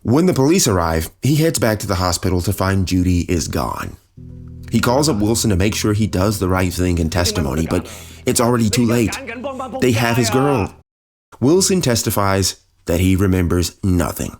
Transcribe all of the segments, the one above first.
When the police arrive, he heads back to the hospital to find Judy is gone. He calls up Wilson to make sure he does the right thing in testimony, but it's already too late. They have his girl. Wilson testifies that he remembers nothing.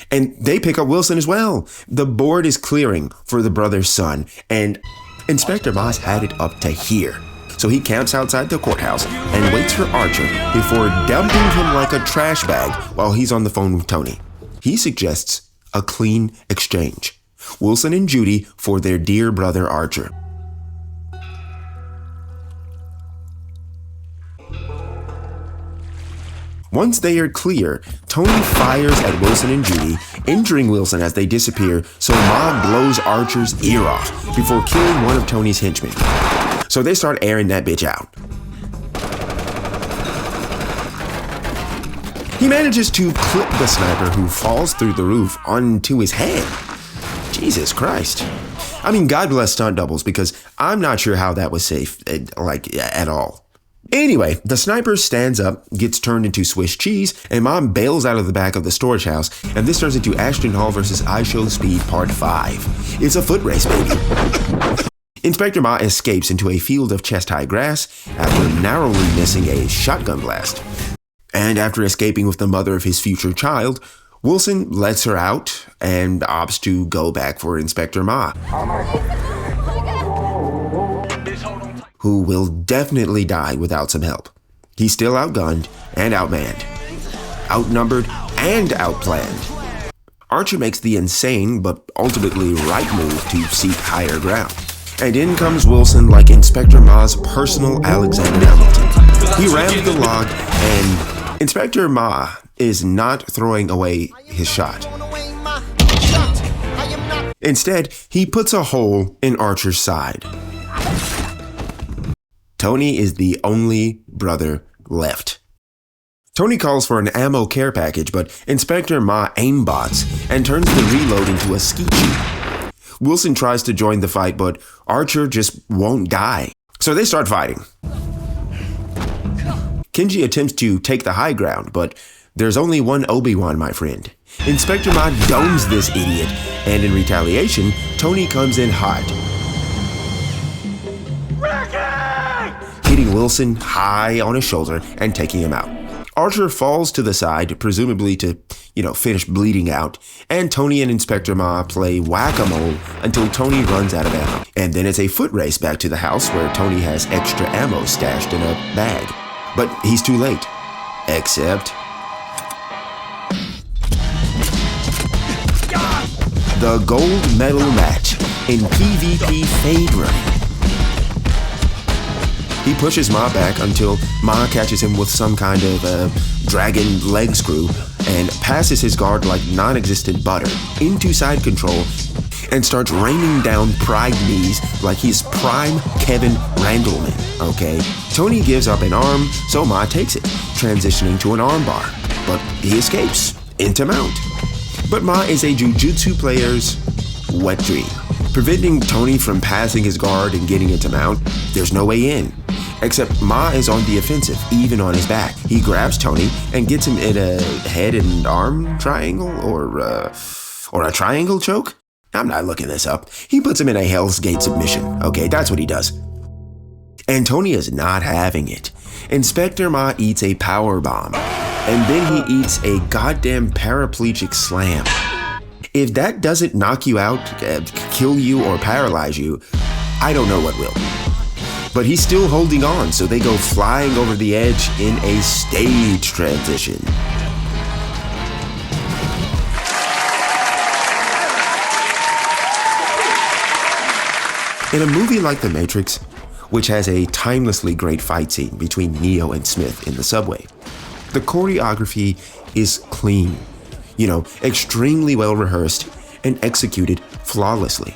And they pick up Wilson as well. The board is clearing for the brother's son, and Inspector Moss had it up to here. So he camps outside the courthouse and waits for Archer before dumping him like a trash bag while he's on the phone with Tony. He suggests a clean exchange. Wilson and Judy for their dear brother Archer. Once they are clear, Tony fires at Wilson and Judy, injuring Wilson as they disappear, so Ma blows Archer's ear off before killing one of Tony's henchmen. So they start airing that bitch out. He manages to clip the sniper who falls through the roof onto his head. Jesus Christ. I mean, God bless stunt doubles, because I'm not sure how that was safe, at all. Anyway, the sniper stands up, gets turned into Swiss cheese, and Mom bails out of the back of the storage house, and this turns into Ashton Hall vs. I Show Speed Part 5. It's a foot race, baby. Inspector Ma escapes into a field of chest-high grass after narrowly missing a shotgun blast. And after escaping with the mother of his future child, Wilson lets her out and opts to go back for Inspector Ma, who will definitely die without some help. He's still outgunned and outmanned, outnumbered and outplanned. Archer makes the insane but ultimately right move to seek higher ground. And in comes Wilson like Inspector Ma's personal Alexander Hamilton. He rammed the log, and Inspector Ma is not throwing away his shot. Instead, he puts a hole in Archer's side. Tony is the only brother left. Tony calls for an ammo care package, but Inspector Ma aimbots and turns the reload into a skeet shoot. Wilson tries to join the fight, but Archer just won't die. So they start fighting. Kenji attempts to take the high ground, but there's only one Obi-Wan, my friend. Inspector Ma domes this idiot, and in retaliation, Tony comes in hot, hitting Wilson high on his shoulder and taking him out. Archer falls to the side, presumably to, finish bleeding out, and Tony and Inspector Ma play whack-a-mole until Tony runs out of ammo. And then it's a foot race back to the house where Tony has extra ammo stashed in a bag. But he's too late. Except the gold medal match in PvP Fade Running. He pushes Ma back until Ma catches him with some kind of dragon leg screw and passes his guard like non-existent butter into side control and starts raining down pride knees like he's prime Kevin Randleman, okay? Tony gives up an arm, so Ma takes it, transitioning to an armbar, but he escapes into mount. But Ma is a jujutsu player's wet dream. Preventing Tony from passing his guard and getting into mount, there's no way in. Except Ma is on the offensive, even on his back. He grabs Tony and gets him in a head and arm triangle or a triangle choke. I'm not looking this up. He puts him in a Hell's Gate submission. Okay, that's what he does. And Tony is not having it. Inspector Ma eats a power bomb, and then he eats a goddamn paraplegic slam. If that doesn't knock you out, kill you, or paralyze you, I don't know what will. But he's still holding on, so they go flying over the edge in a stage transition. In a movie like The Matrix, which has a timelessly great fight scene between Neo and Smith in the subway, the choreography is clean, extremely well rehearsed and executed flawlessly.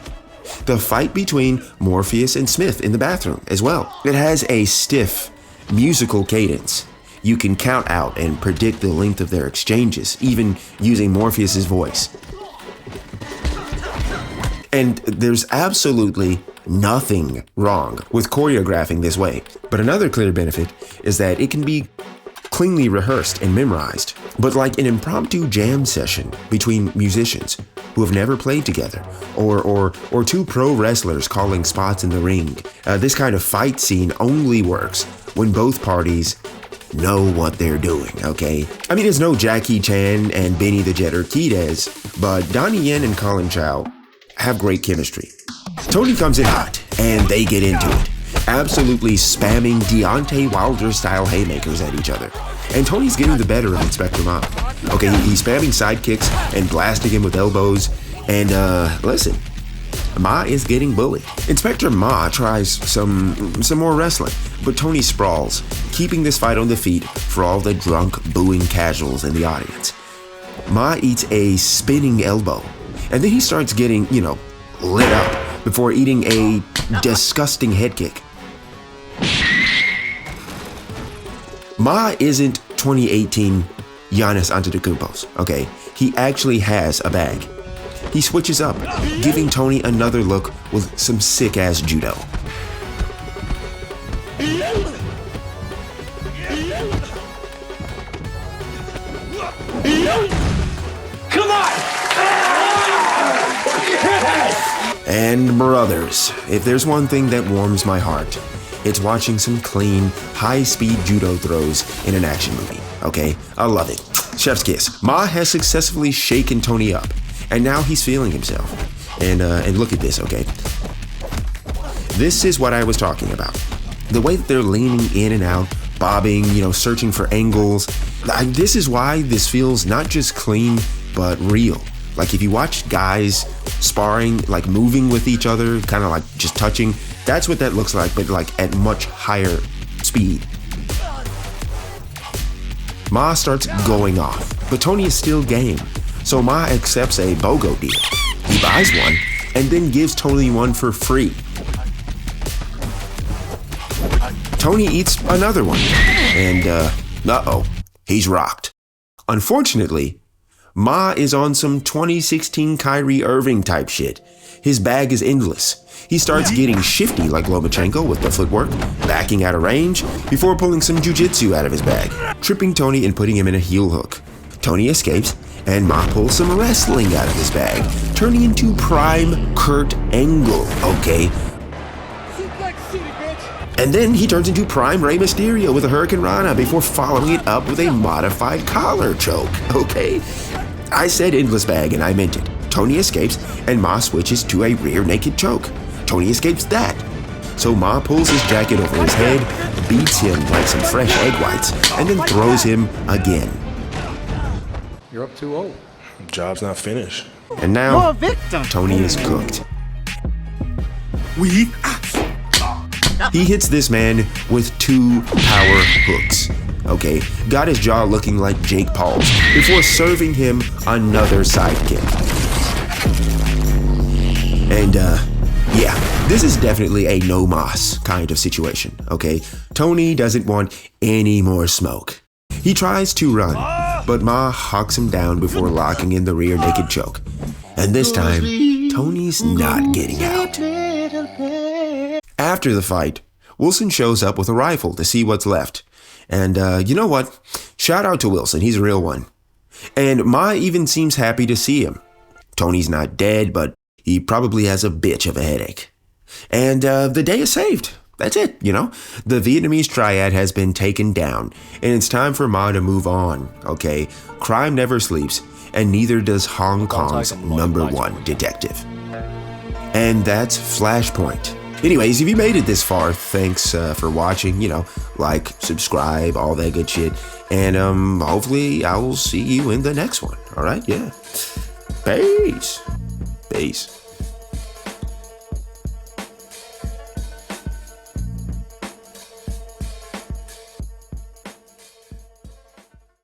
The fight between Morpheus and Smith in the bathroom as well. It has a stiff, musical cadence. You can count out and predict the length of their exchanges, even using Morpheus's voice. And there's absolutely nothing wrong with choreographing this way. But another clear benefit is that it can be cleanly rehearsed and memorized. but like an impromptu jam session between musicians who have never played together, or two pro wrestlers calling spots in the ring. This kind of fight scene only works when both parties know what they're doing, okay? I mean, it's no Jackie Chan and Benny the Jet Urquidez, but Donnie Yen and Colin Chow have great chemistry. Tony comes in hot, and they get into it, absolutely spamming Deontay Wilder-style haymakers at each other. And Tony's getting the better of Inspector Ma. Okay, he's spamming side kicks and blasting him with elbows, and listen, Ma is getting bullied. Inspector Ma tries some more wrestling, but Tony sprawls, keeping this fight on the feet for all the drunk, booing casuals in the audience. Ma eats a spinning elbow, and then he starts getting, lit up before eating a disgusting head kick. Ma isn't 2018 Giannis Antetokounmpo, okay? He actually has a bag. He switches up, giving Tony another look with some sick-ass judo. Come on! And brothers, if there's one thing that warms my heart, it's watching some clean, high-speed judo throws in an action movie, okay? I love it. Chef's kiss. Ma has successfully shaken Tony up, and now he's feeling himself. And look at this, okay? This is what I was talking about. The way that they're leaning in and out, bobbing, searching for angles. This is why this feels not just clean, but real. Like if you watch guys sparring, like moving with each other, kind of like just touching, that's what that looks like, but like at much higher speed. Ma starts going off, but Tony is still game. So Ma accepts a BOGO deal. He buys one and then gives Tony one for free. Tony eats another one, and uh-oh, he's rocked. Unfortunately, Ma is on some 2016 Kyrie Irving type shit. His bag is endless. He starts getting shifty like Lomachenko with the footwork, backing out of range, before pulling some jujitsu out of his bag, tripping Tony and putting him in a heel hook. Tony escapes, and Ma pulls some wrestling out of his bag, turning into prime Kurt Angle, okay? And then he turns into prime Rey Mysterio with a Hurricane Rana before following it up with a modified collar choke, okay? I said endless bag and I meant it. Tony escapes and Ma switches to a rear naked choke. Tony escapes that. So Ma pulls his jacket over his head, beats him like some fresh egg whites, and then throws him again. You're up 2-0. Job's not finished. And now, Tony is cooked. He hits this man with 2 power hooks. Okay, got his jaw looking like Jake Paul's before serving him another sidekick. And yeah, this is definitely a no mas kind of situation, okay? Tony doesn't want any more smoke. He tries to run, but Ma hawks him down before locking in the rear naked choke. And this time, Tony's not getting out. After the fight, Wilson shows up with a rifle to see what's left. And you know what? Shout out to Wilson, he's a real one. And Ma even seems happy to see him. Tony's not dead, but he probably has a bitch of a headache. And the day is saved. That's it, The Vietnamese triad has been taken down, and it's time for Ma to move on, okay? Crime never sleeps, and neither does Hong Kong's #1 detective. And that's Flashpoint. Anyways, if you made it this far, thanks for watching, like, subscribe, all that good shit. And hopefully I will see you in the next one, all right? Yeah. Peace.